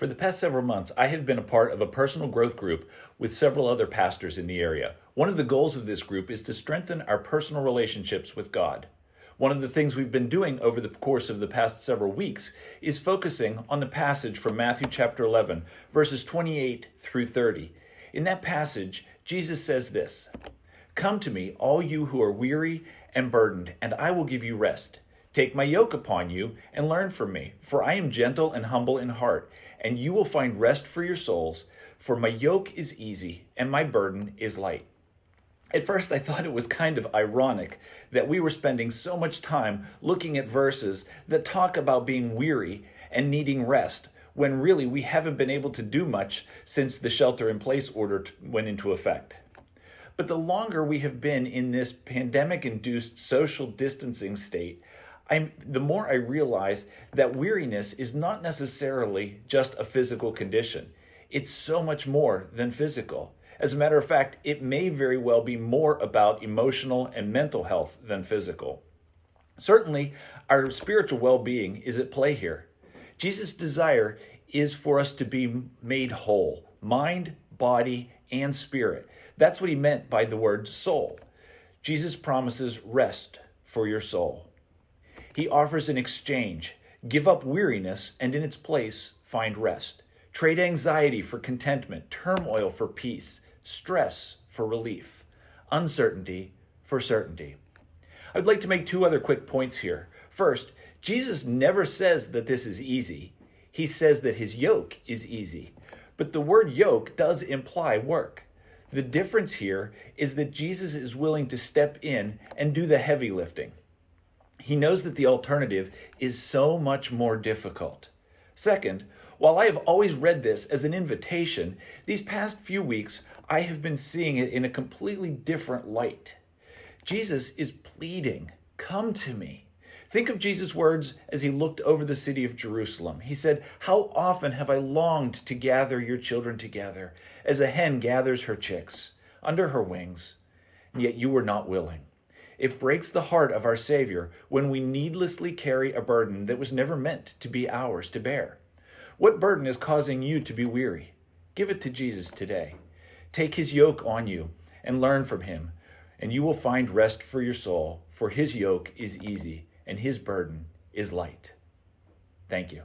For the past several months, I have been a part of a personal growth group with several other pastors in the area. One of the goals of this group is to strengthen our personal relationships with God. One of the things we've been doing over the course of the past several weeks is focusing on the passage from Matthew chapter 11, verses 28 through 30. In that passage, Jesus says this, "Come to me, all you who are weary and burdened, and I will give you rest. Take my yoke upon you and learn from me, for I am gentle and humble in heart, and you will find rest for your souls, for my yoke is easy and my burden is light." At first, I thought it was kind of ironic that we were spending so much time looking at verses that talk about being weary and needing rest, when really we haven't been able to do much since the shelter-in-place order went into effect. But the longer we have been in this pandemic-induced social distancing state, the more I realize that weariness is not necessarily just a physical condition. It's so much more than physical. As a matter of fact, it may very well be more about emotional and mental health than physical. Certainly, our spiritual well-being is at play here. Jesus' desire is for us to be made whole, mind, body, and spirit. That's what he meant by the word soul. Jesus promises rest for your soul. He offers an exchange. Give up weariness and in its place, find rest. Trade anxiety for contentment, turmoil for peace, stress for relief, uncertainty for certainty. I'd like to make two other quick points here. First, Jesus never says that this is easy. He says that his yoke is easy. But the word yoke does imply work. The difference here is that Jesus is willing to step in and do the heavy lifting. He knows that the alternative is so much more difficult. Second, while I have always read this as an invitation, these past few weeks I have been seeing it in a completely different light. Jesus is pleading, "Come to me." Think of Jesus' words as he looked over the city of Jerusalem. He said, "How often have I longed to gather your children together, as a hen gathers her chicks under her wings, and yet you were not willing." It breaks the heart of our Savior when we needlessly carry a burden that was never meant to be ours to bear. What burden is causing you to be weary? Give it to Jesus today. Take his yoke on you and learn from him, and you will find rest for your soul, for his yoke is easy and his burden is light. Thank you.